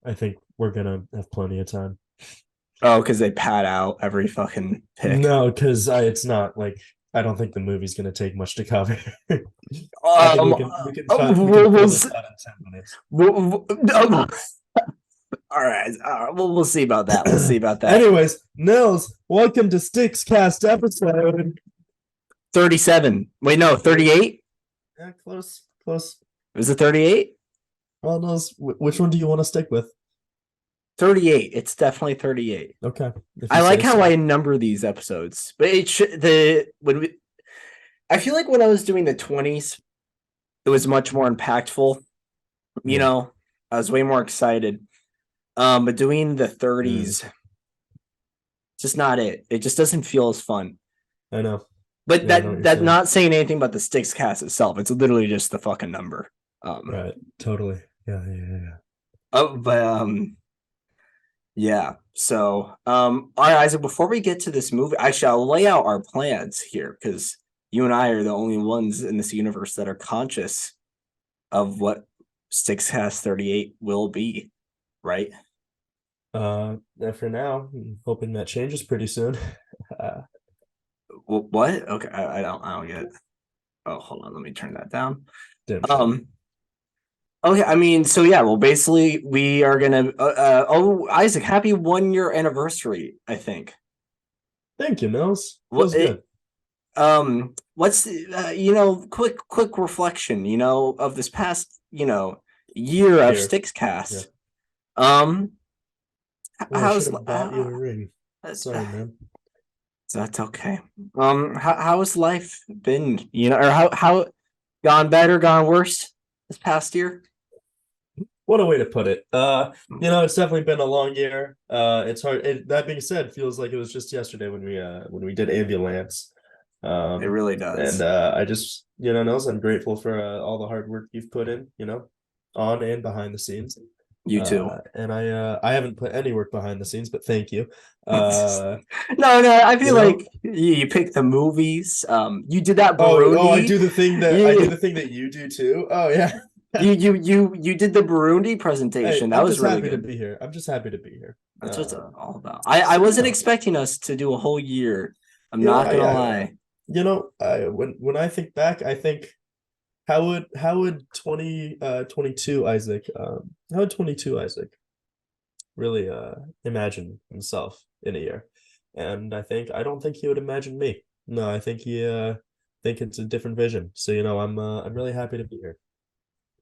I think we're gonna have plenty of time. Oh, because they pad out every fucking pick. No, because it's not like I don't think the movie's gonna take much to cover. I think Um, we can we'll, fill we'll, this out in 10 minutes. all right. We'll see about that. We'll see about that. Anyways, Nils, welcome to Stickscast episode 37. Wait, no, 30. 38? Yeah, close, close. Was it 38? Well, Nils, which one do you want to stick with? 38. It's definitely 38. Okay, if you I like say how I so. number these episodes, but it should the when we. I feel like when I was doing the 20s, it was much more impactful. You Yeah. know, I was way more excited. But doing the Mm, 30s, just not it. It just doesn't feel as fun. I know. But Yeah, I know what that you're that saying. not saying anything about the Sticks cast itself. It's literally just the fucking number. Um, Right. Totally. Yeah, yeah, yeah. but yeah. So all right, Isaac. Before we get to this movie, actually, I'll lay out our plans here because you and I are the only ones in this universe that are conscious of what Sticks cast 38 will be, right? For now, I'm hoping that changes pretty soon. Uh, What? Okay, I don't get it. Oh, hold on. Let me turn that down. dim shit. Um. Okay, I mean, so yeah, well, basically, we are gonna. Oh, Isaac, happy 1 year anniversary! I think. Thank you, Nils. What? Feels good. What's quick reflection, of this past, year of Here. Yeah. Stickscast. Um, Oh, I should how's have bought you a ring. Sorry, man. that's okay. How has life been? Or how gone better, gone worse this past year? What a way to put it. It's definitely been a long year. It's hard. That being said, feels like it was just yesterday when we did ambulance. It Um, really and does. I just Nils, I'm grateful for all the hard work you've put in, on and behind the scenes. You too. And I haven't put any work behind the scenes, but thank you. No, Uh, no, I you feel know, like you pick the movies. You did that I Burundi. do the thing that I do You the thing that you do too. Oh yeah. you did the Burundi Hey, presentation. That I'm was just really happy to good. be here. I'm just happy to be here. That's what it's Uh, all about. I so wasn't expecting us to do a whole year. I'm not gonna lie. when I think back, I think how would 22 Isaac how would 22 Isaac really imagine himself in a year? And I don't think he would imagine me. No, I think he think it's a different vision. So I'm really happy to be here.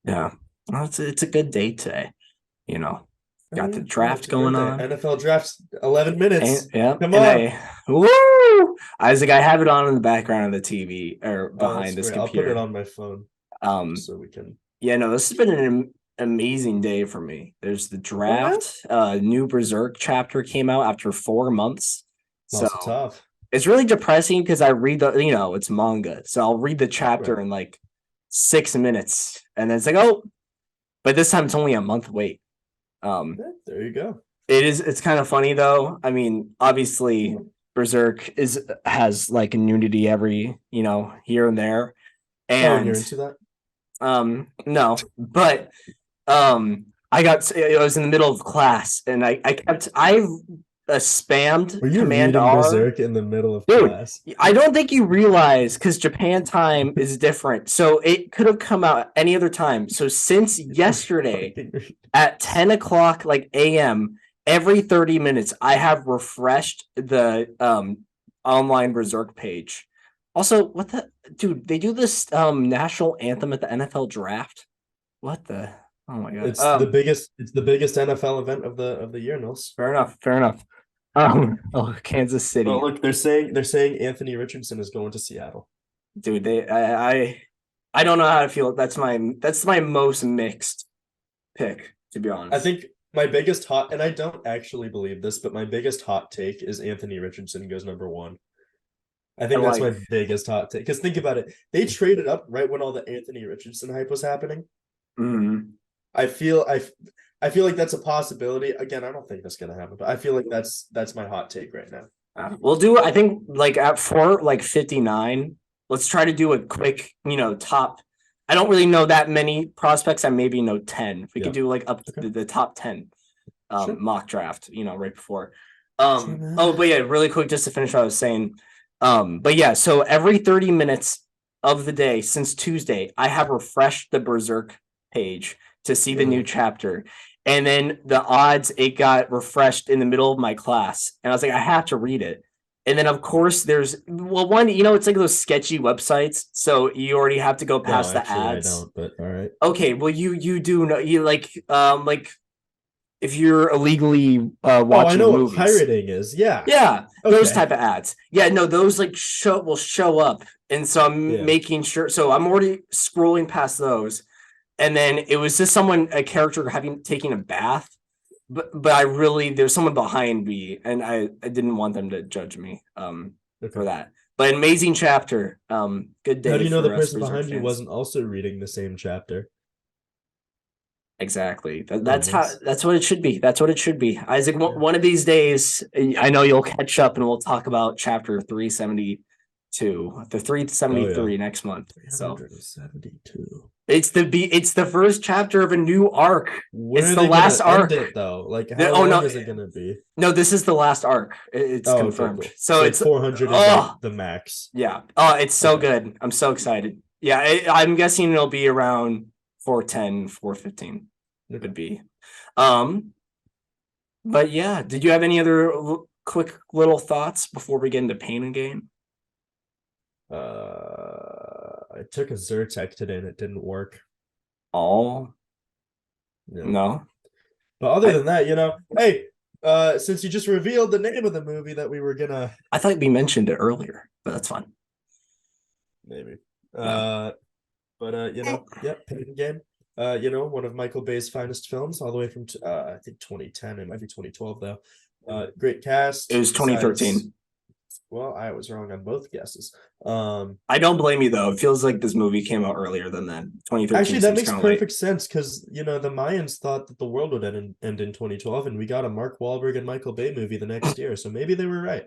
Yeah, well, it's a good day today. You know, Oh got the yeah, yeah, draft it's a great going day. on. NFL drafts 11 And minutes. yeah, Come and on. I woo Isaac, I have it on in the background of the TV or Oh, that's behind this great. I'll put it computer. on my phone just Um, so we can. yeah, no, this has been an amazing day for me. There's the Oh yeah, draft. New Berserk chapter came out after 4 months. So Muscle Tough. it's really depressing because I read it's manga. So I'll read the Right. chapter in like 6 minutes. And then it's like, oh, but this time it's only a month wait. Um, Yeah, there you go. it's kind of funny though. I mean, obviously Berserk has like nudity every, here and there. Oh, and you're And into that? no, but I was in the middle of class and I spammed Were you Command reading R. Berserk in the middle of Dude, class? I don't think you realize because Japan time is different. So it could have come out any other time. So since yesterday at 10 o'clock, like AM, every 30 minutes, I have refreshed the online Berserk page. Also, what the dude, they do this national anthem at the NFL draft. What the oh my god. It's the biggest NFL event of the year, Nils. Fair enough, fair enough. Oh, Kansas Oh, City. look, they're saying Anthony Richardson is going to Seattle. Dude, I don't know how to feel. That's my most mixed pick, to be I honest. think my biggest hot, and I don't actually believe this, but my biggest hot take is Anthony Richardson goes number one. I I think that's like my biggest hot take. Because think about it, they traded up right when all the Anthony Richardson hype was happening. mm, I feel I feel like that's a possibility. Again, I don't think that's gonna happen, but I feel like that's my hot take right now. we'll do I think like at 4 like 59. Let's try to do a quick, top. I don't really know that many prospects. I maybe know 10. If we could Yeah. do like up Okay. the top 10. Sure. mock draft, right before. Sure, man. Oh, but yeah, really quick, just to finish what I was saying. But yeah, so every 30 minutes of the day since Tuesday, I have refreshed the Berserk page to see the new chapter. And then the odds, it got refreshed in the middle of my class. And I was like, I have to read it. And then, of course, there's one, it's like those sketchy websites. So you already have to go No, past the actually, I ads. don't. But all right. Okay, well, you do know, you like if you're illegally Oh, I watching know what movies. pirating is. Yeah. Yeah, those Okay. type of ads. Yeah, no, those like will show up, and so I'm Yeah. making sure. So I'm already scrolling past those, and then it was just a character taking a bath, but I really there's someone behind me, and I didn't want them to judge me Okay. for that. But amazing chapter. Good day. How do you know for the us person Berserk behind you fans. wasn't also reading the same chapter? Exactly. Oh, That's nice. that's what it should be. That's what it should be. Isaac, one of these days, I know you'll catch up and we'll talk about chapter 372, the Oh 373 yeah. next month. So 372. it's the first chapter of a new arc. When It's are the they gonna last end arc. it though? Like, how Oh long no, is it gonna be? no, this is the last arc. It's Oh, okay, confirmed. cool. So it's 400 is like oh the max. yeah. Oh, it's so Okay. good. I'm so excited. Yeah, I'm guessing it'll be around 410, 415 would be. But yeah, did you have any other quick little thoughts before we get into pain and gain? I took a Zyrtec today and it didn't work. Oh, Yeah. no. But other than that, hey, since you just revealed the name of the movie that we were gonna I thought we mentioned it earlier, but that's fine. maybe. No. Yeah, Pain and Gain. One of Michael Bay's finest films, all the way from I think 2010. It might be 2012 though. Great cast. It was 2013. Well, I was wrong on both guesses. I don't blame you though. It feels like this movie came out earlier than then. 2013. Actually, that makes perfect late. sense because the Mayans thought that the world would end in 2012, and we got a Mark Wahlberg and Michael Bay movie the next year, so maybe they were right.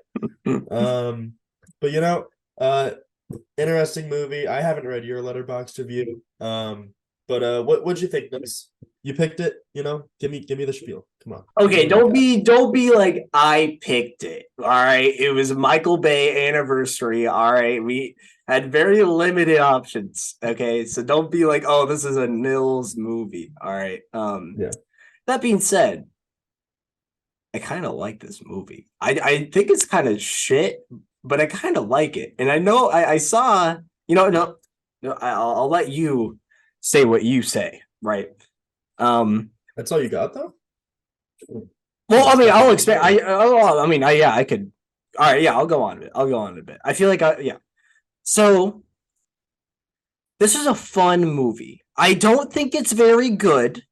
But interesting movie. I haven't read your Letterboxd review. But what'd you think? You picked it. Give me the spiel. Come on. Okay, don't be like I picked it. All right, it was Michael Bay anniversary. All right, we had very limited options. Okay, so don't be like, oh, this is a Nils movie. All right. Yeah. That being said, I kind of like this movie. I think it's kind of shit, but I kind of like it. And I know I saw. No, I'll let you say what you say. Right. That's all you got though. Well, I mean, I'll expect. I could. All right, yeah, I'll go on a bit. I feel like, yeah. So this is a fun movie. I don't think it's very good.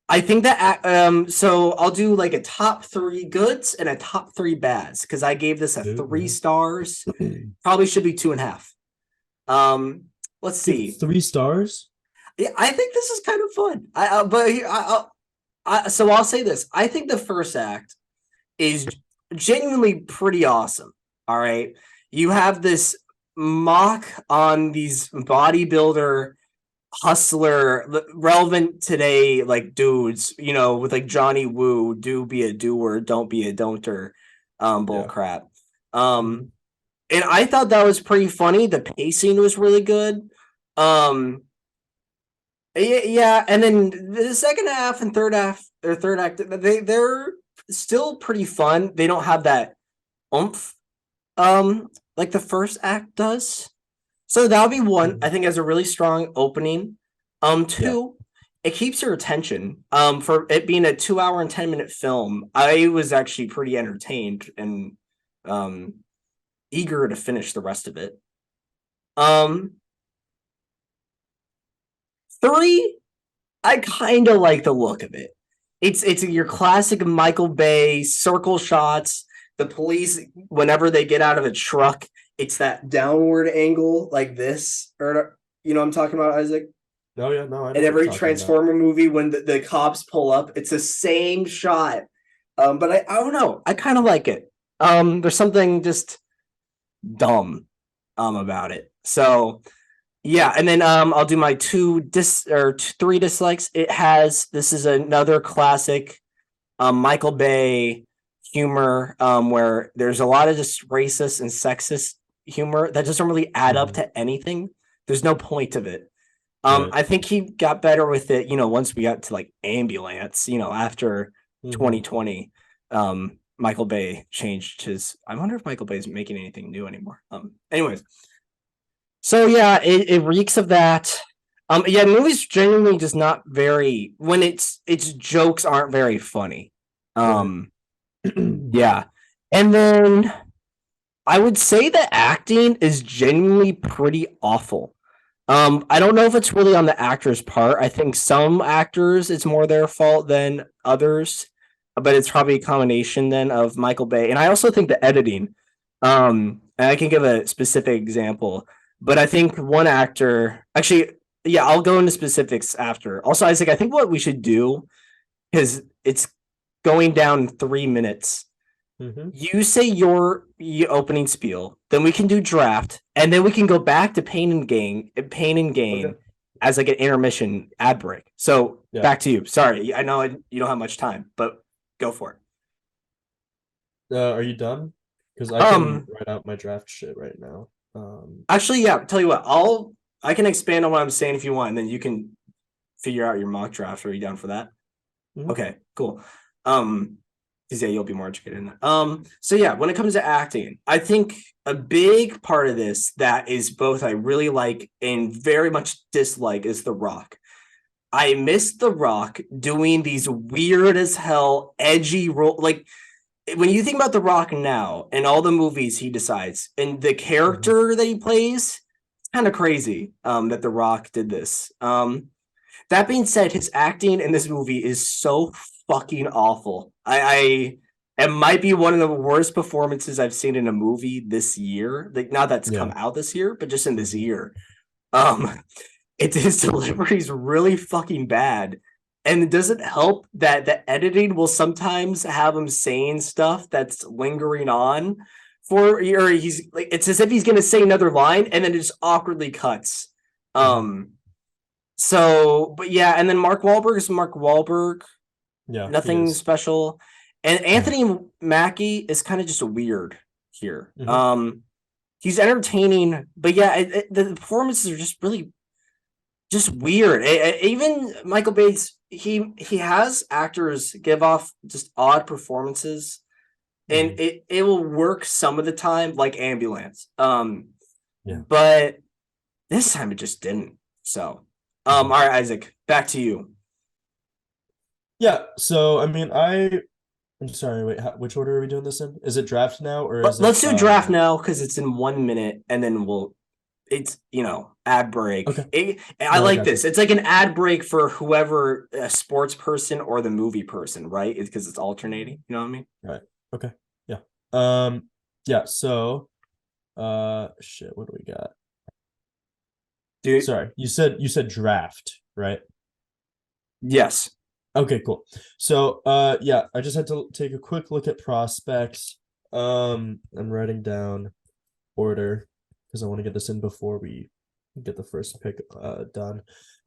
I think that so I'll do like a top 3 goods and a top 3 bads because I gave this a 3 stars. Probably should be 2.5. Let's see. 3 stars. Yeah, I think this is kind of fun. So I'll say this. I think the first act is genuinely pretty awesome. All right. You have this mock on these bodybuilder hustler relevant today, like dudes, with like Johnny Woo, do be a doer, don't be a don'ter, bull crap. And I thought that was pretty funny. The pacing was really good. Yeah, and then the second half and third act, they're still pretty fun. They don't have that oomph, like the first act does. So that'll be one. I think has a really strong opening. Two, it keeps your attention. For it being a 2 hour and 10-minute film, I was actually pretty entertained and eager to finish the rest of it. 3, I kind of like the look of it. It's your classic Michael Bay circle shots. The police, whenever they get out of a truck, it's that downward angle like this. Or what I'm talking about, Isaac? Oh yeah, no. I know in every Transformer movie, when the cops pull up, it's the same shot. But I don't know. I kind of like it. There's something just dumb about it. So yeah, and then I'll do my 3 dislikes. This is another classic Michael Bay humor, where there's a lot of just racist and sexist humor that doesn't really add up Mhm. to anything. There's no point of it. Right. I think he got better with it, once we got to like Ambulance, after Hmm. 2020. Michael Bay changed his. I wonder if Michael Bay is making anything new anymore. Anyways, so yeah, it reeks of that. Yeah, the movie's genuinely just not very when its jokes aren't very funny. Right. Um, yeah, and then I would say the acting is genuinely pretty awful. I don't know if it's really on the actor's part. I think some actors it's more their fault than others, but it's probably a combination then of Michael Bay. And I also think the editing. And I can give a specific example, but I think one actor actually, yeah, I'll go into specifics after. Also, Isaac, I think what we should do because it's going down 3 minutes. Hmm. You say your opening spiel, then we can do draft, and then we can go back to Pain and Okay. Gain as like an intermission ad break. So Yeah. back to you. Sorry, I know you don't have much time, but go for it. Are you done? Because I can Um, write out my draft shit right now. Actually, yeah. Tell you what, I can expand on what I'm saying if you want, and then you can figure out your mock draft. Are you down for that? Mhm. Okay, cool. Um, because yeah, you'll be more educated in that. So yeah, when it comes to acting, I think a big part of this that is both I really like and very much dislike is The Rock. I miss The Rock doing these weird as hell, edgy role. Like when you think about The Rock now and all the movies he decides and the Mhm. character that he plays, it's kind of crazy. That The Rock did this. That being said, his acting in this movie is so fucking awful. It might be one of the worst performances I've seen in a movie this year. Like not that's come Yeah. out this year, but just in this Hmm. year. Um, his delivery is really fucking bad. And it doesn't help that the editing will sometimes have him saying stuff that's lingering on for or he's like it's as if he's gonna say another line and then it just awkwardly cuts. Hmm. Um so, but yeah, and then Mark Wahlberg is Mark Wahlberg. Yeah, he Nothing is. special. And Anthony Mackie is kind of just weird here. Hmm. He's entertaining, but yeah, the performances are just really just weird. Even Michael Bates, he has actors give off just odd performances, and Hmm. it will work some of the time, like Ambulance. Yeah. But this time it just didn't. So, Hmm. all right, Isaac, back to you. Yeah. So, I mean, I'm sorry. Wait, which order are we doing this in? Is it draft now or is it Let's do draft now because it's in 1 minute, and then it's ad break. Okay. I No, I like got you. this. It's like an ad break for whoever a sports person or the movie person, right? It's because it's alternating. You know what I mean? Right. Okay. Yeah. Um, yeah, so shit, what do we got? Dude, Sorry, you said draft, right? yes. Okay, cool. So yeah, I just had to take a quick look at prospects. I'm writing down order because I want to get this in before we get the first pick done.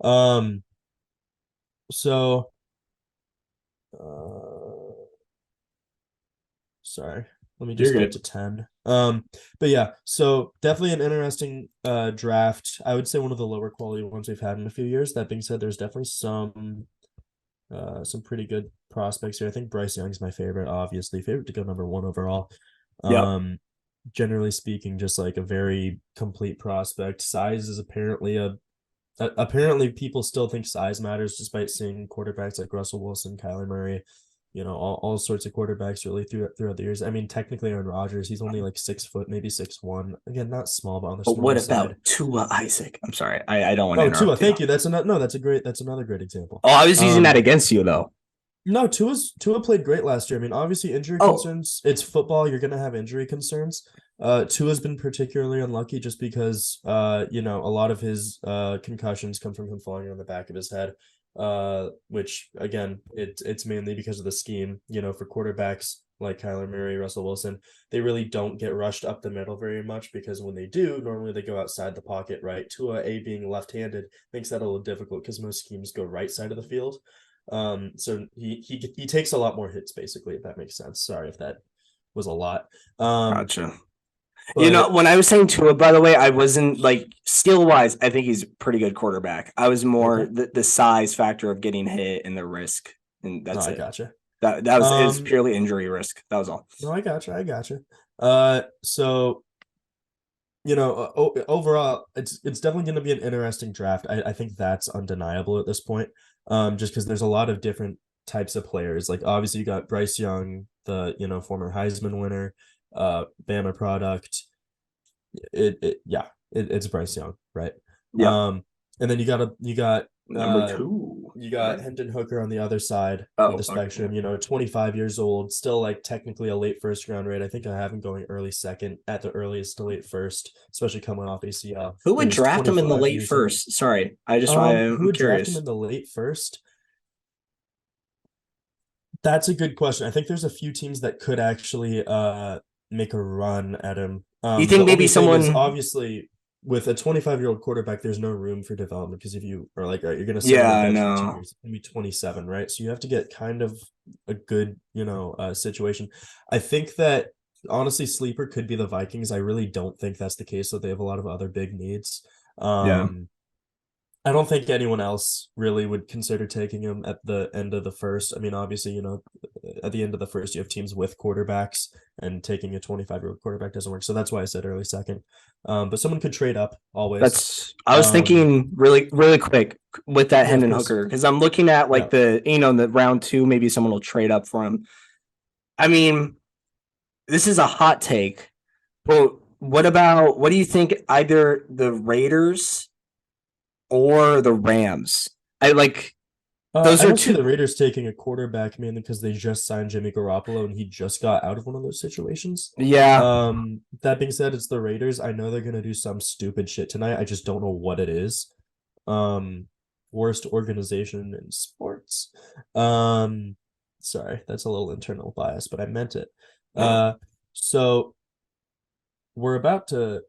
Um, so sorry, let me You're just get to good. 10. But yeah, so definitely an interesting draft. I would say one of the lower quality ones we've had in a few years. That being said, there's definitely some pretty good prospects here. I think Bryce Young's my favorite, obviously. Favorite to go number one overall. Yep. Um, Generally speaking, just like a very complete prospect. Size is apparently people still think size matters despite seeing quarterbacks like Russell Wilson, Kyler Murray, all sorts of quarterbacks really throughout the years. I mean, technically Aaron Rodgers, he's only like 6 foot, maybe 6'1". Again, not small, but on the But what smaller side. about Tua Isaac? I'm sorry. I don't want to Oh, Tua, interrupt you. thank you. That's another no, that's another great example. Oh, I was using that Um, against you though. no, Tua played great last year. I mean, obviously injury Oh, concerns. It's football. You're gonna have injury concerns. Tua's been particularly unlucky just because a lot of his concussions come from him falling on the back of his head. Which again, it's mainly because of the scheme. For quarterbacks like Kyler Murray, Russell Wilson, they really don't get rushed up the middle very much because when they do, normally they go outside the pocket, right? Tua, being left-handed, makes that a little difficult because most schemes go right side of the field. So he takes a lot more hits, basically, if that makes sense. Sorry if that was a lot. Gotcha. But When I was saying Tua, by the way, I wasn't like skill wise, I think he's a pretty good quarterback. I was more okay. the size factor of getting hit and the risk, and No, that's I it. gotcha. That was is Um, purely injury risk. That was all. no, I gotcha. I gotcha. So overall, it's definitely going to be an interesting draft. I think that's undeniable at this point. Just because there's a lot of different types of players. Like obviously you got Bryce Young, the former Heisman winner, Bama product. It's Bryce Young, right? Yep. Um, and then Number two. you got Hendon Hooker on the other side of the Oh, okay. spectrum, 25 years old, still like technically a late first round rate. I think I have him going early second at the earliest to late first, especially coming off ACL. Who But would he's draft him in the 25 late years old. first? Sorry, Who I'm would draft him curious. in the late first? That's a good question. I think there's a few teams that could actually make a run at him. You The think maybe only thing is someone? obviously with a 25-year-old quarterback, there's no room for development because if you are like, all right, you're gonna sit on Yeah, the I bench for two know. years, it's gonna be 27, right? So you have to get kind of a good, situation. I think that honestly, sleeper could be the Vikings. I really don't think that's the case, so they have a lot of other big needs. Yeah. I don't think anyone else really would consider taking him at the end of the first. I mean, obviously, at the end of the first, you have teams with quarterbacks, and taking a 25-year-old quarterback doesn't work. So that's why I said early second. But someone could trade up always. I was Um, thinking really quick with that yeah, of Hendon course. Hooker because I'm looking at Yeah. like the round two, maybe someone will trade up for him. I mean, this is a hot take, but what do you think either the Raiders or the Rams? I like those I are don't see two. the Raiders taking a quarterback mainly because they just signed Jimmy Garoppolo and he just got out of one of those situations. Yeah, That being said, it's the Raiders. I know they're gonna do some stupid shit tonight. I just don't know what it is. Um, Worst organization in sports. Um, Sorry, that's a little internal bias, but I meant it. Uh, so we're about to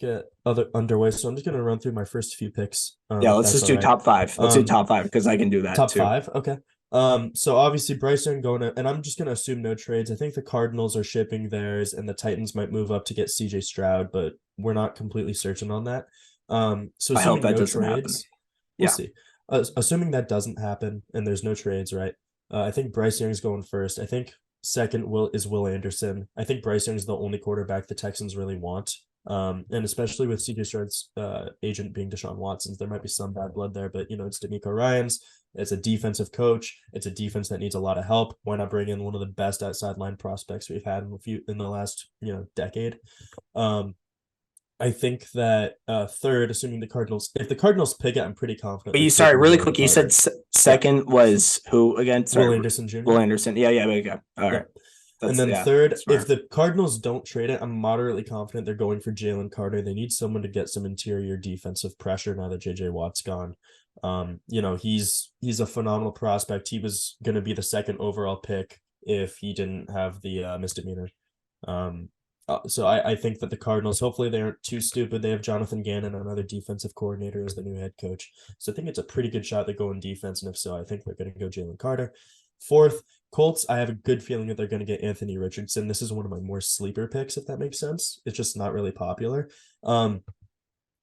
get other underway, so I'm just gonna run through my first few picks, yeah. if Let's that's just all do right. top five. Let's do Um, top five because I can do that Top too. five, okay. So obviously Bryce Young going to, and I'm just gonna assume no trades. I think the Cardinals are shipping theirs, and the Titans might move up to get CJ Stroud, but we're not completely certain on that. So I hope assuming that no doesn't happen. trades, we'll Yeah, see. Assuming that doesn't happen and there's no trades, right? I think Bryce Young's going first. I think second Will Anderson. I think Bryce Young's the only quarterback the Texans really want. And especially with CJ Stroud's agent being Deshaun Watson's, there might be some bad blood there, but it's D'Amico Ryan's. It's a defensive coach. It's a defense that needs a lot of help. Why not bring in one of the best outside line prospects we've had in the last decade? Um, I think that third, assuming if the Cardinals pick it, I'm pretty confident but they're sorry, taking really Jalen quick. You said Carter. Yeah, second was who again? Will Sorry, Anderson Jr. Will Anderson. Yeah. There you go. All right. Yep. And then Yeah, third, if smart. the Cardinals don't trade it, I'm moderately confident they're going for Jalen Carter. They need someone to get some interior defensive pressure now that JJ Watt's gone. He's a phenomenal prospect. He was going to be the second overall pick if he didn't have the misdemeanor. So I think that the Cardinals, hopefully they aren't too stupid. They have Jonathan Gannon, another defensive coordinator, as the new head coach. So I think it's a pretty good shot they go in defense. And if so, I think they're going to go Jalen Carter. Fourth, Colts, I have a good feeling that they're going to get Anthony Richardson. This is one of my more sleeper picks, if that makes sense. It's just not really popular.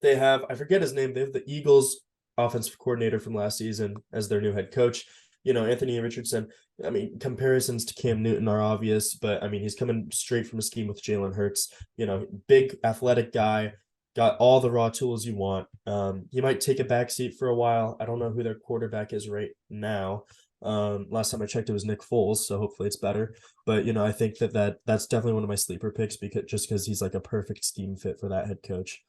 They have, I forget his name, they have the Eagles offensive coordinator from last season as their new head coach. Anthony Richardson, I mean, comparisons to Cam Newton are obvious, but I mean, he's coming straight from a scheme with Jalen Hurts, big athletic guy, got all the raw tools you want. He might take a backseat for a while. I don't know who their quarterback is right now. Last time I checked, it was Nick Foles, so hopefully it's better. But I think that's definitely one of my sleeper picks because he's like a perfect scheme fit for that head coach.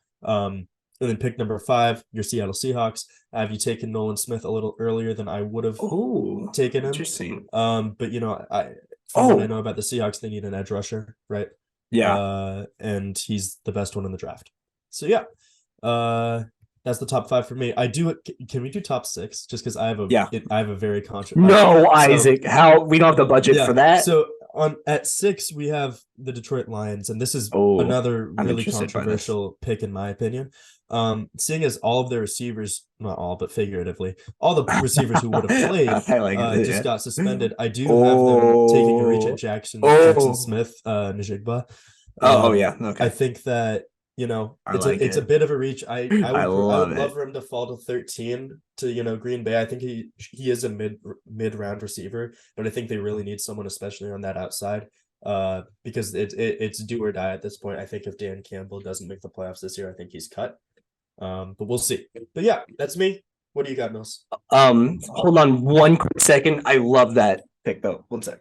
And then pick number 5, your Seattle Seahawks. Have you taken Nolan Smith a little earlier than I would have Oh, taken him? interesting. But from what I know about the Seahawks, they need an edge rusher, right? Yeah. And he's the best one in the draft. So yeah, that's the top 5 for me. Can we do top 6? Just because Yeah. I have a very controversial. No, So Isaac. How we don't have the budget yeah, for that. so at 6 we have the Detroit Lions, and this is Oh, another I'm really interested by this. controversial pick in my opinion. Seeing as all of their receivers, not all, but figuratively, all the receivers who would have played I like it. just Yeah. got suspended. I do have them taking a reach at Oh, Jackson oh, Smith, Najigba. oh, yeah. I Okay. think that I like it's a it. bit of a reach. I I love would love it. for him to fall to 13 to Green Bay. I think he is a mid round receiver, but I think they really need someone, especially on that outside, because it's do or die at this point. I think if Dan Campbell doesn't make the playoffs this year, I think he's cut. But we'll see. But yeah, that's me. What do you got, Mills? Hold on one quick second. I love that pick though. One sec.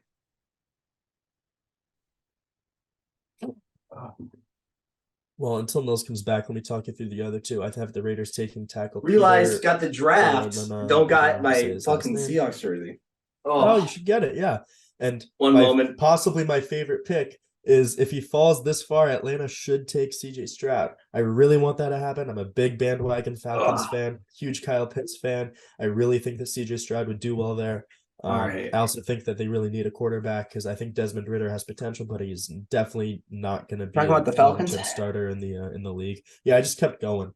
Well, until Mills comes back, let me talk you through the other two. I have the Raiders taking tackle. Realized Peter, got the draft. no, no, Don't I don't know got how to say my his last fucking name. Seahawks jersey. Oh, Oh, you should get it, yeah. And one moment. possibly my favorite pick is if he falls this far, Atlanta should take CJ Stroud. I really want that to happen. I'm a big bandwagon Falcons Ugh. fan, huge Kyle Pitts fan. I really think that CJ Stroud would do well there. All right. I also think that they really need a quarterback because I think Desmond Ritter has potential, but he's definitely not going to be Talking a about the Falcons? long-term starter in the league. Yeah, I just kept going.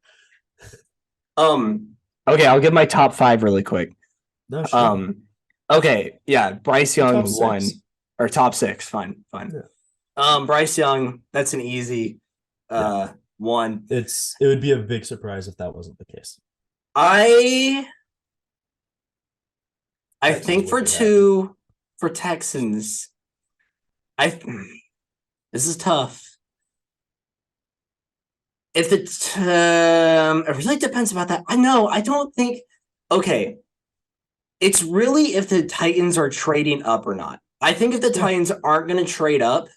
Okay, I'll give my top 5 really quick. No, sure. Okay, yeah, Bryce Young Top 6. won, or top 6. Fine. Yeah. Bryce Young, that's an easy one. It would be a big surprise if that wasn't the case. I Texans think would for be happy. 2 for Texans, this is tough. If it's it really depends about that. I don't think. Okay, it's really if the Titans are trading up or not. I think if the Titans aren't going to trade up.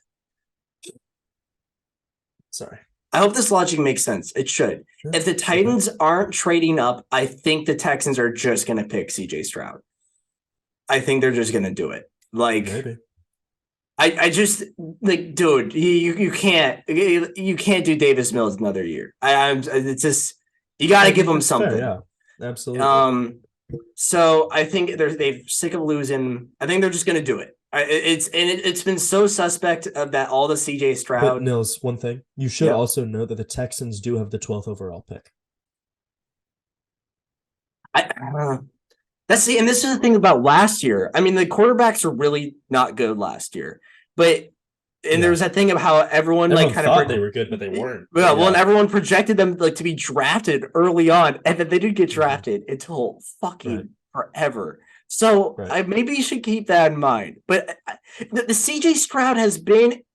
Sorry. I hope this logic makes sense. It should. Sure. If the Titans aren't trading up, I think the Texans are just going to pick CJ Stroud. I think they're just going to do it. Like, maybe. I just like, dude, you can't do Davis Mills another year. It's just you got to give them something. Fair, yeah, absolutely. So I think they're sick of losing. I think they're just going to do it. It's been so suspect that all the CJ Stroud. But Nils, one thing you should also know that the Texans do have the 12th overall pick. And this is the thing about last year. I mean, the quarterbacks were really not good last year, but there was that thing of how everyone thought they were good, but they weren't. Well, and everyone projected them to be drafted early on, and then they didn't get drafted until fucking forever. So maybe you should keep that in mind. But the CJ Stroud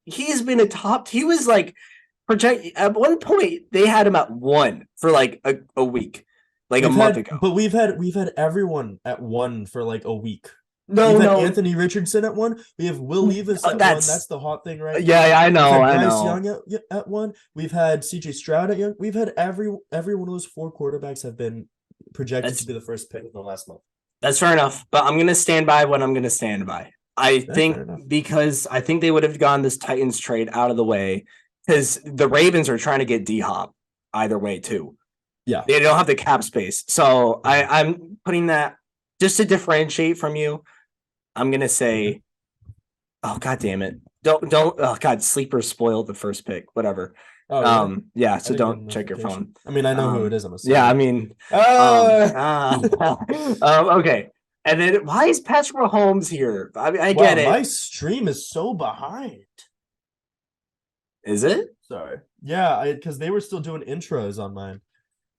he was projected at one point. They had him at 1 for a week. A month ago. But we've had everyone at 1 for a week. No, we've had Anthony Richardson at 1. We have Will Levis at 1. That's the hot thing, right? Yeah, I know. We've had Bryce Young at 1. We've had CJ Stroud at Young. We've had every one of those 4 quarterbacks have been projected to be the first pick in the last month. That's fair enough. But I'm gonna stand by what I'm gonna stand by. I think because I think they would have gone this Titans trade out of the way because the Ravens are trying to get D-Hop either way too. Yeah, they don't have the cap space, so I'm putting that just to differentiate from you. I'm gonna say, oh god damn it, don't oh god, sleeper spoiled the first pick, whatever. Oh, really? Yeah, so don't check your phone. I mean, I know who it is. I'm assuming. Yeah, I mean, okay. And then why is Patrick Mahomes here? I get it. My stream is so behind. Is it? Sorry. Yeah, because they were still doing intros on mine.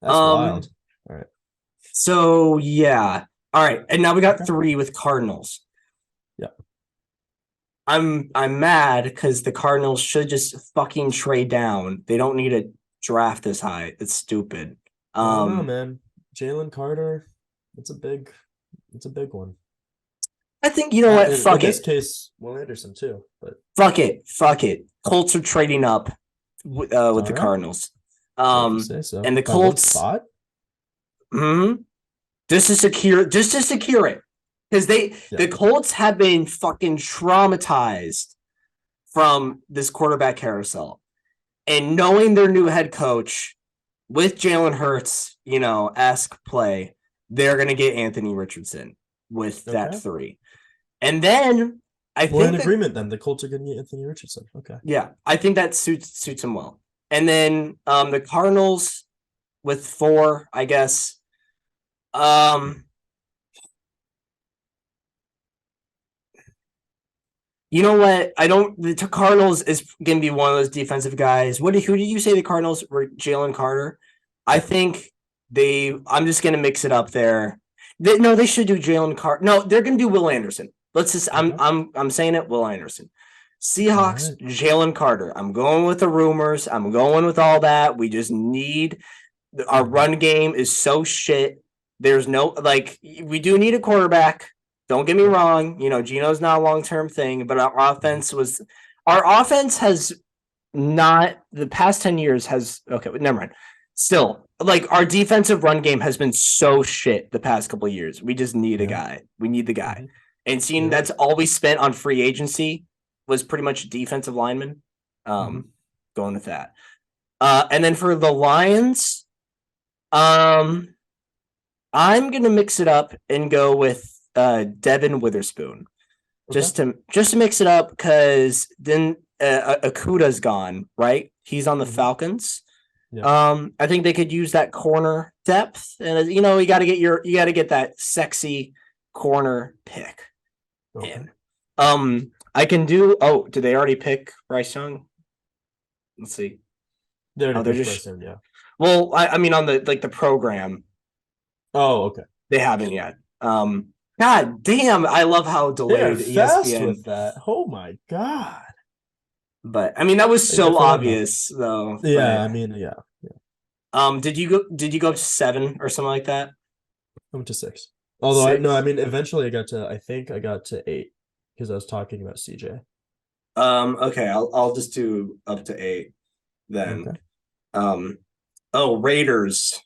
That's wild. All right. So yeah. All right. And now we got 3 with Cardinals. Yeah. I'm mad because the Cardinals should just fucking trade down. They don't need to draft this high. It's stupid. I don't know, man. Jalen Carter, it's a big one. I think you know what? Fuck it. In this case, Will Anderson too. But fuck it. Colts are trading up with the Cardinals. And the Colts just to secure it. Because the Colts have been fucking traumatized from this quarterback carousel. And knowing their new head coach with Jalen Hurts, esque play, they're gonna get Anthony Richardson with that 3. And then I We're in think that, agreement then. The Colts are going to get Anthony Richardson. Okay. yeah, I think that suits him well. And then the Cardinals with 4, I guess. You know what? I don't. The Cardinals is going to be one of those defensive guys. Who did you say the Cardinals were? Jalen Carter. I think they. I'm just going to mix it up there. No, they should do Jalen Carter. No, they're going to do Will Anderson. Let's just. Okay. I'm saying it. Will Anderson. All Seahawks. right. Jalen Carter. I'm going with the rumors. I'm going with all that. We just need our run game is so shit. There's no like we do need a quarterback. Don't get me wrong. You know, Gino's not a long-term thing, but our offense has not the past 10 years has okay, never mind. Still, like our defensive run game has been so shit the past couple of years. We just need a guy. We need the guy. And seeing that's all we spent on free agency was pretty much defensive lineman. Going with that. And then for the Lions, I'm gonna mix it up and go with Devin Witherspoon, just to mix it up because then Akuda's gone, right? He's on the Falcons. Yeah. I think they could use that corner depth, and you know you got to get that sexy corner pick. Okay. And, I can do. Oh, did they already pick Bryce Young? Let's see. They're just Bryce Young, yeah. Well, I mean on the program. Oh, okay. They haven't yet. God damn, I love how delayed ESPN with that. Oh my god. But I mean that was so obvious though. Yeah, but, I mean, yeah. Did you go up to 7 or something like that? I went to 6. Although eventually I think I got to 8 because I was talking about CJ. Okay, I'll just do up to 8 then. Okay. Raiders.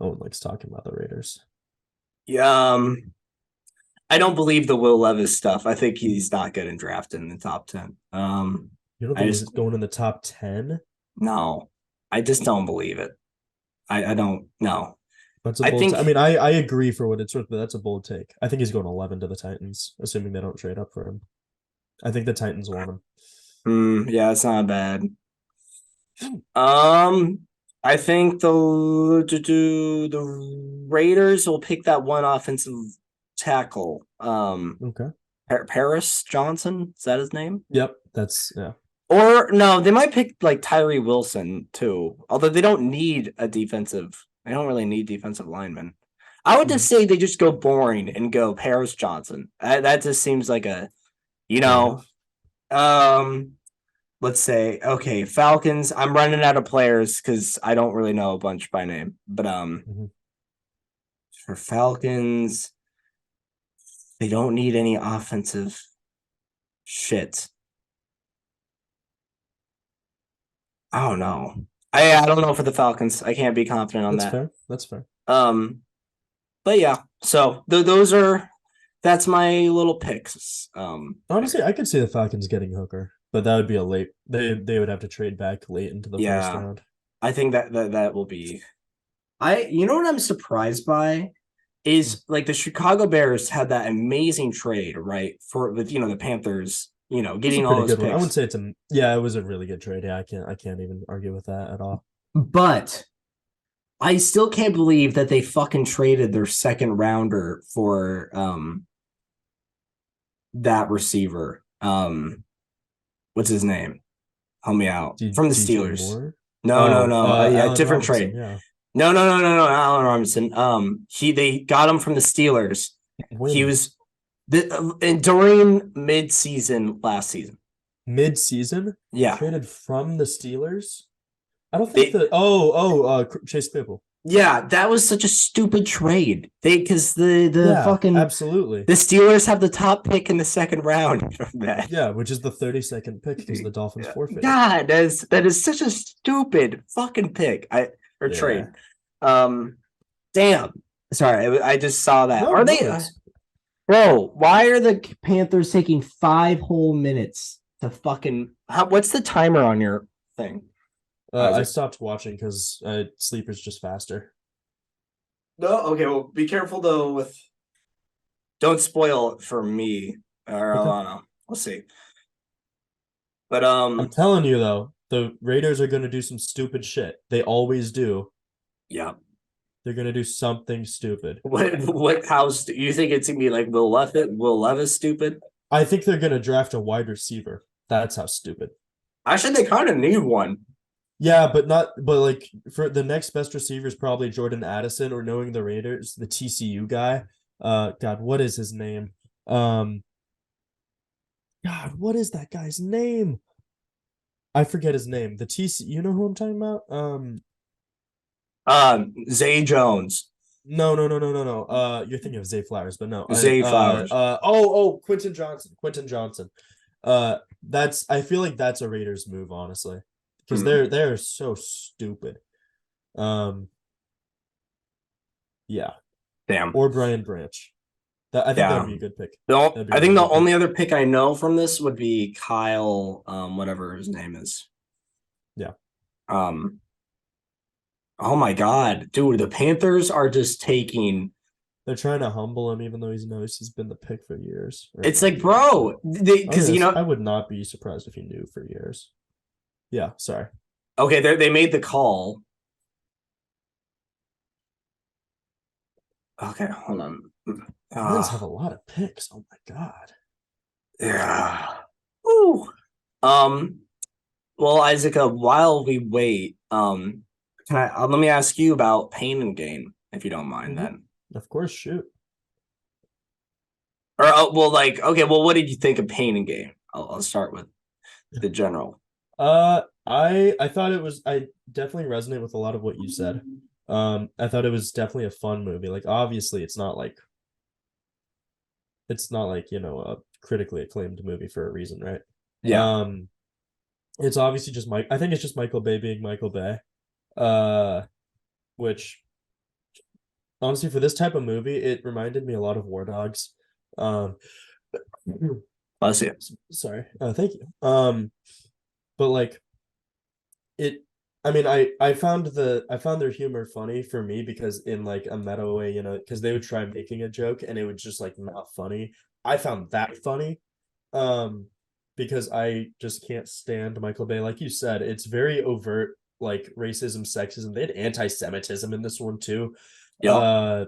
No one likes talking about the Raiders. Yeah, I don't believe the Will Levis stuff. I think he's not getting drafted in the top 10. You don't think he's going in the top 10? No, I just don't believe it. I don't know. That's a bold. I mean, I agree for what it's worth, but that's a bold take. I think he's going 11 to the Titans, assuming they don't trade up for him. I think the Titans want him. Yeah, it's not bad. I think the Raiders will pick that one offensive tackle. Okay. Paris Johnson, is that his name? Yep, that's yeah. Or no, they might pick like Tyree Wilson too. Although they don't need a defensive. They don't really need defensive linemen. I would just say they just go boring and go Paris Johnson. That just seems like a, you know, let's say, okay, Falcons. I'm running out of players because I don't really know a bunch by name. But for Falcons, they don't need any offensive shit. I don't know. I don't know for the Falcons. I can't be confident on that. That's fair. But yeah. So that's my little picks. Honestly, I could see the Falcons getting Hooker, but that would be a late. They would have to trade back late into the first round. I think that will be. You know what I'm surprised by is like the Chicago Bears had that amazing trade, right? With the Panthers. Getting all those picks. I wouldn't say it was a really good trade. Yeah, I can't even argue with that at all. But I still can't believe that they fucking traded their second rounder for that receiver. What's his name? Help me out. From the Steelers. No. Different trade. Yeah. No. Allen Robinson. They got him from the Steelers. He was during mid-season last season. Mid-season? Yeah. Traded from the Steelers? I don't think Chase Claypool. Yeah, that was such a stupid trade. Because fucking absolutely the Steelers have the top pick in the second round from that. Yeah, which is the 32nd pick because the Dolphins forfeited. God, that is such a stupid fucking pick. Trade. Damn. Sorry, I just saw that. Are they? Bro, why are the Panthers taking 5 whole minutes to fucking? What's the timer on your thing? I stopped watching because sleep is just faster. No, okay. Well, be careful though. don't spoil it for me. Or I Okay. don't know. We'll see. But I'm telling you though, the Raiders are gonna do some stupid shit. They always do. yeah. They're gonna do something stupid. What house do you think it's gonna be like Will Levis stupid? I think they're gonna draft a wide receiver. That's how stupid. Actually, they kind of need one. Yeah, but not but like for the next best receiver is probably Jordan Addison, or knowing the Raiders, the TCU guy. God, what is his name? Um, God, what is that guy's name? I forget his name. The TC, you know who I'm talking about? Zay Jones, No, no, no, no, no, no. You're thinking of Zay Flowers, but no. Zay Flowers. Quentin Johnson. Quentin Johnson. That's I feel like that's a Raiders move, honestly, because Hmm. they're so stupid. Um, yeah, Damn. or Brian Branch. That I think that would Yeah. be a good pick. No, That'd be a I think really the good pick. only other pick I know from this would be Kyle, whatever his name is. Yeah, Um, oh my God, dude, the Panthers are just taking. they're trying to humble him, even though he's knows he's been the pick for years, or It's not like, years, but bro, because I would not be surprised if he knew for years. Yeah, sorry. okay, they made the call. Okay, hold on. Twins have Uh, a lot of picks. Oh my god. yeah. Ooh. Um. Well, Isaac, while we wait, can I let me ask you about Pain and Gain, if you don't mind, Mm-hmm. then. Of course, shoot. Or well, like, okay, well, what did you think of Pain and Gain? I'll start with the general. I thought it was I definitely resonate with a lot of what you said. I thought it was definitely a fun movie. Like obviously it's not like, a critically acclaimed movie for a reason, right? Yeah. Um, it's obviously just Mike. I think it's just Michael Bay being Michael Bay. Uh, which honestly for this type of movie, it reminded me a lot of War Dogs. Um, Let's see. sorry. Thank you. But like it I mean I found their humor funny for me because in like a meta way, because they would try making a joke and it would just like not funny. I found that funny. Um because I just can't stand Michael Bay. Like you said, it's very overt, like racism, sexism. They had anti-Semitism in this one too. Yep. Uh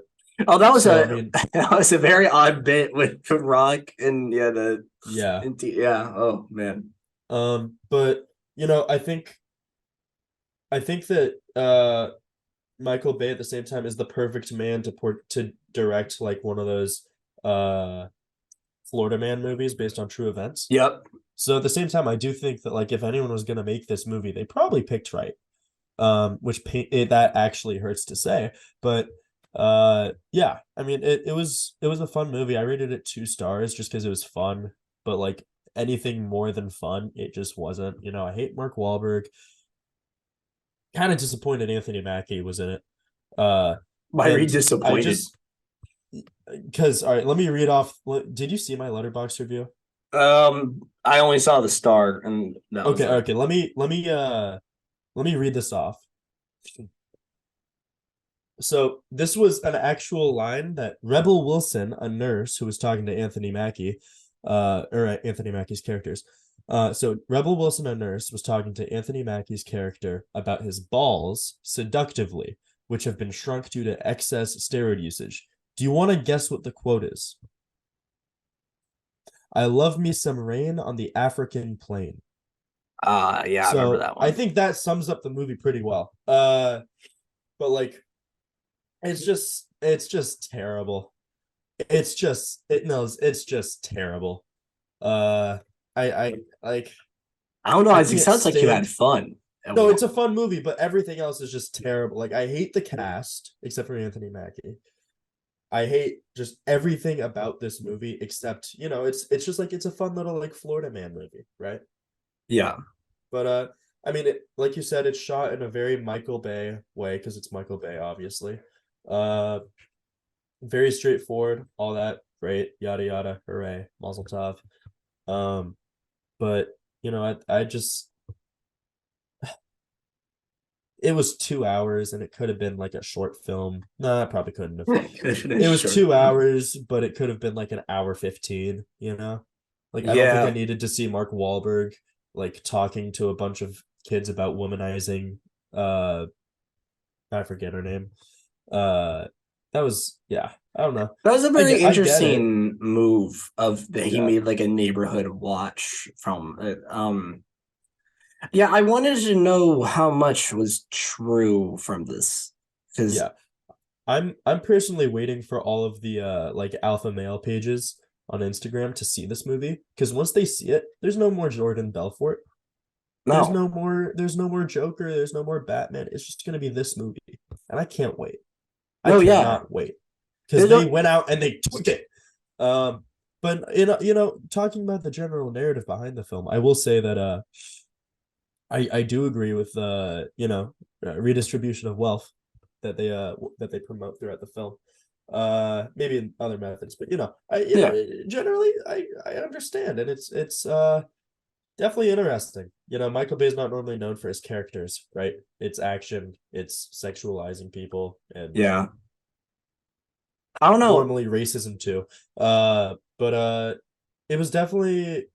Oh, that was so I a mean, that was a very odd bit with Rock and yeah yeah. yeah. Oh man. But I think that Michael Bay at the same time is the perfect man to direct like one of those uh Florida Man movies based on true events. Yep. So at the same time, I do think that like if anyone was gonna make this movie, they probably picked right. That actually hurts to say, but yeah, I mean it was a fun movie. I rated it 2 stars just because it was fun, but like anything more than fun, it just wasn't. I hate Mark Wahlberg. Kind of disappointed Anthony Mackie was in it. Uh, Why are you and I disappointed? just because all right, let me read off. Did you see my letterbox review? I only saw the star, and that was Okay, it. okay. Let me read this off. So this was an actual line that Rebel Wilson, a nurse who was talking to Anthony Mackie, or Anthony Mackie's characters. So Rebel Wilson, a nurse, was talking to Anthony Mackie's character about his balls seductively, which have been shrunk due to excess steroid usage. Do you want to guess what the quote is? I love me some rain on the African plain. Yeah, I remember So that I one. think that sums up the movie pretty well. But like it's just terrible. It's just terrible. Uh I like I don't know. I Isaac can't sounds like you had stand. fun. No, it's a fun movie, but everything else is just terrible. Like I hate the cast except for Anthony Mackie. I hate just everything about this movie except, it's just like it's a fun little like Florida Man movie, right? Yeah. But I mean, like you said, it's shot in a very Michael Bay way because it's Michael Bay, obviously. Uh, very straightforward, all that great, yada yada, hooray, Mazel Tov. Um, but I just it was 2 hours, and it could have been like a short film. No, it probably couldn't have. It's It was short. 2 hours, but it could have been like an hour 15, you know? Like I don't think I Yeah, needed to see Mark Wahlberg like talking to a bunch of kids about womanizing I forget her name. That was yeah, I don't know. that was a I very get it. interesting move of that he Yeah. made like a neighborhood watch from it. Yeah, I wanted to know how much was true from this because Yeah. I'm personally waiting for all of the like alpha male pages on Instagram to see this movie because once they see it, there's no more Jordan Belfort. no, There's no more Joker, there's no more Batman. It's just gonna be this movie. And I can't wait. I no, yeah, cannot wait. Because there's they no, went out and they took it. But talking about the general narrative behind the film, I will say that I do agree with redistribution of wealth that they promote throughout the film. Maybe in other methods, but yeah, generally I understand, and it's definitely interesting. Michael Bay is not normally known for his characters, right? It's action, it's sexualizing people, and yeah. I don't know. normally racism too. But it was definitely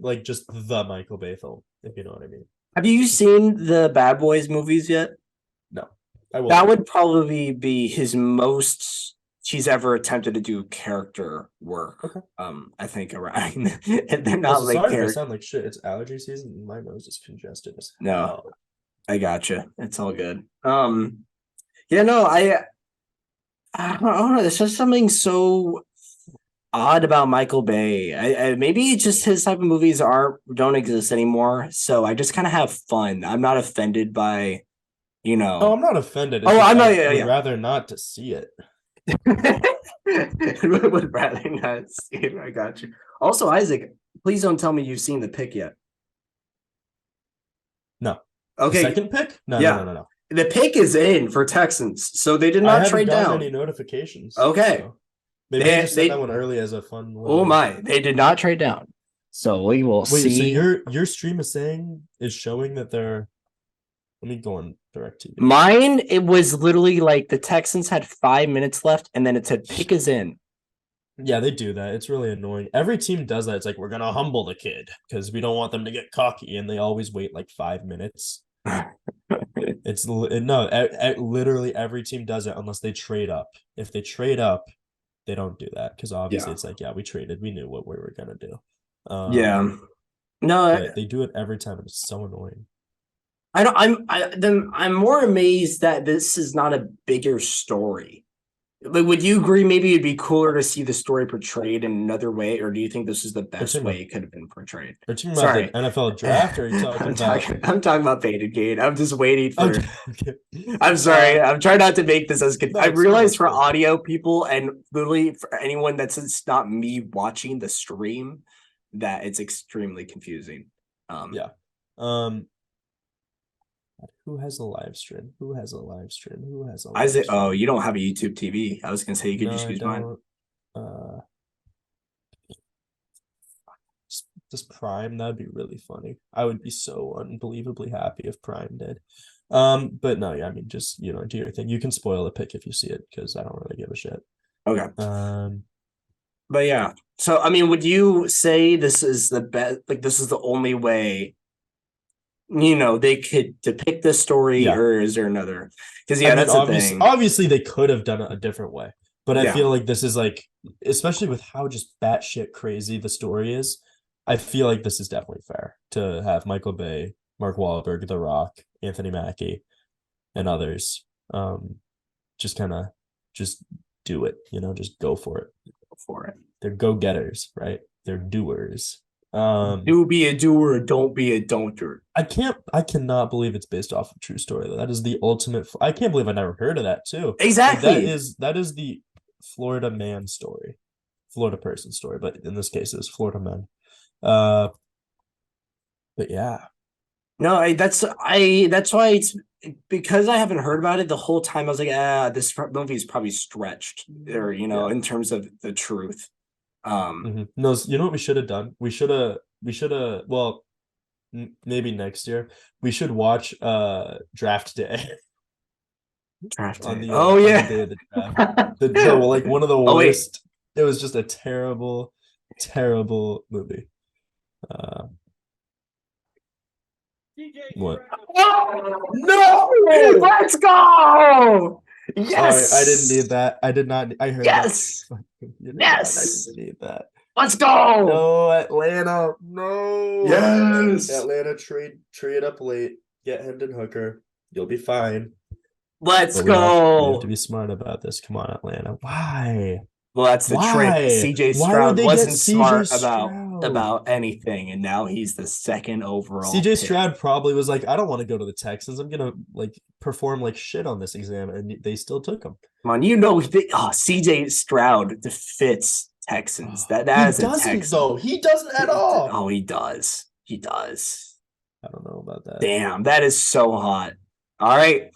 like just the Michael Bay film, if you know what I mean. Have you seen the Bad Boys movies yet? No, I will That not. would probably be his most he's ever attempted to do character work. Okay. I think around and they're not Also, like sorry if I character. sound like shit. It's allergy season and my nose is congested as No, hell. I gotcha. It's all good. Yeah, no, I don't know. There's just something so odd about Michael Bay. Maybe it's just his type of movies aren't don't exist anymore. So I just kind of have fun. I'm not offended by, you Oh, know. I'm not offended. It's Oh, just I'm not. I Yeah, would yeah. rather not to see it. Would rather not see it. I got you. Also, Isaac, please don't tell me you've seen the pick yet. No. The Okay, second pick? No, no, no, yeah. no, no. The pick is in for Texans, so they did I not haven't trade gotten any down. notifications, Okay. so maybe they They just sent that they one early as a fun oh little. my, they did not trade down. So we will Wait, so see. your stream is showing that they're. Let me go on direct TV. Mine, it was literally like the Texans had 5 minutes left, and then it said pick is in. Yeah, they do that. It's really annoying. Every team does that. It's like we're gonna humble the kid because we don't want them to get cocky, and they always wait like 5 minutes. It's no, literally every team does it unless they trade up. If they trade up, they don't do that because obviously Yeah. it's like, yeah, we traded, we knew what we were gonna do. Yeah. No, But they do it every time, and it's so annoying. I don't I'm more amazed that this is not a bigger story. Like, would you agree maybe it'd be cooler to see the story portrayed in another way, or do you think this is the They're best talking way about it could have been portrayed? they're talking about the Sorry. NFL draft, or are you talking about? I'm talking about Baited Gate. I'm just waiting for Okay, okay. I'm sorry. I'm trying not to make this as good. No, I it's fine. realize It's for good. audio people and literally for anyone that's it's not me watching the stream, that it's extremely confusing. Yeah. Um, who has a live stream? Who has a live stream? Who has a live Isaac, oh, stream? you don't have a YouTube TV. I was gonna say you could No, just I use mine. don't. Uh, just Prime. That'd be really funny. I would be so unbelievably happy if Prime did. But no, yeah, I mean, just do your thing. You can spoil the pick if you see it because I don't really give a shit. Okay. Um, But yeah. So I mean, would you say this is the best like this is the only way they could depict this story, yeah. or is there another? Because I yeah, mean, that's the thing. obviously they could have done it a different way, but I Yeah. feel like this is like, especially with how just batshit crazy the story is. I feel like this is definitely fair to have Michael Bay, Mark Wahlberg, The Rock, Anthony Mackie, and others. Just kind of just do it, just go for it. For it. They're go-getters, right? They're doers. Do be a doer, don't be a don'ter. I cannot believe it's based off of true story though. That is the ultimate. I can't believe I never heard of that too. Like Exactly. that is the Florida man story, Florida person story, but in this case it's Florida man. Uh, but yeah, No, that's why it's because I haven't heard about it the whole time. I was like, this movie is probably stretched, or yeah. in terms of the truth. No, you know what we should have done? We should have. Well, maybe next year. We should watch Draft Day Draft on day. the Oh on the yeah. day of the draft. The like one of the Oh wait. worst. It was just a terrible, terrible movie. Uh, what? No! Let's go! Sorry, I didn't need Yes! that. I did not. I heard that. Yes! You did not. I Yes! didn't need that. Let's go! No, Atlanta. No. Yes! Atlanta trade up late. Get Hendon Hooker. You'll be fine. Let's But we have to go! be smart about this. Come on, Atlanta. Why? Well, that's the trick. Why? CJ Why would Stroud they get wasn't CJ smart Stroud? about anything, and now he's the second overall CJ pick. Stroud probably was like, I don't want to go to the Texans. I'm gonna like perform like shit on this exam, and they still took him. Come on, CJ Stroud fits Texans. That He is a doesn't Texan. though. He doesn't at all. Oh, he does. He does. I don't know about that. Damn, that is so hot. All right.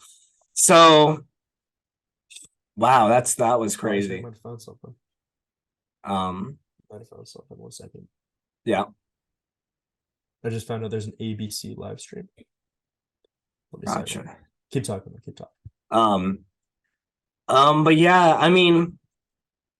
So wow, that was crazy. I might have found something. Might have found something. 1 second. Yeah. I just found out there's an ABC live stream. Let me Gotcha. Keep talking. Keep talking. But yeah, I mean,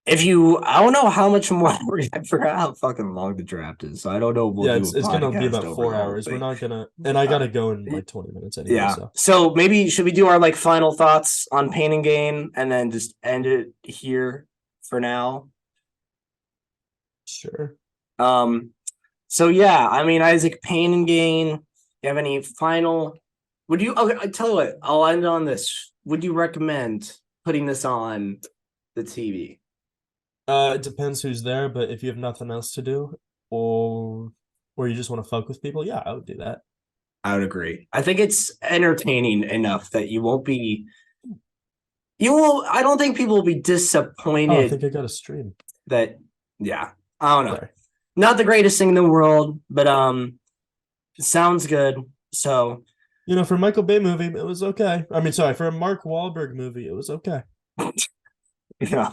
I don't know how much more I forgot how fucking long the draft is, so I don't know. It's gonna be about 4 hours. We're not gonna, and I gotta go in like 20 minutes anyway. Yeah. So. Maybe should we do our like final thoughts on Pain and Gain and then just end it here for now? Sure. So yeah, I mean, Isaac, Pain and Gain. You have any final? Okay, I tell you what, I'll end on this. Would you recommend putting this on the TV? It depends who's there, but if you have nothing else to do, or you just want to fuck with people, yeah, I would do that. I would agree. I think it's entertaining enough that you won't be. I don't think people will be disappointed. Oh, I think I got a stream. Yeah, I don't know. Sorry. Not the greatest thing in the world, but it sounds good. So, for a Michael Bay movie, it was okay. I mean, sorry, for a Mark Wahlberg movie, it was okay. Yeah.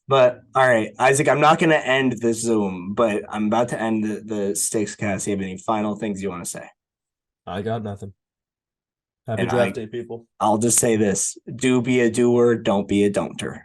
But all right, Isaac, I'm not going to end the Zoom, but I'm about to end the Stickscast. Do you have any final things you want to say? I got nothing. Happy draft day, people. I'll just say this: do be a doer, don't be a don'ter.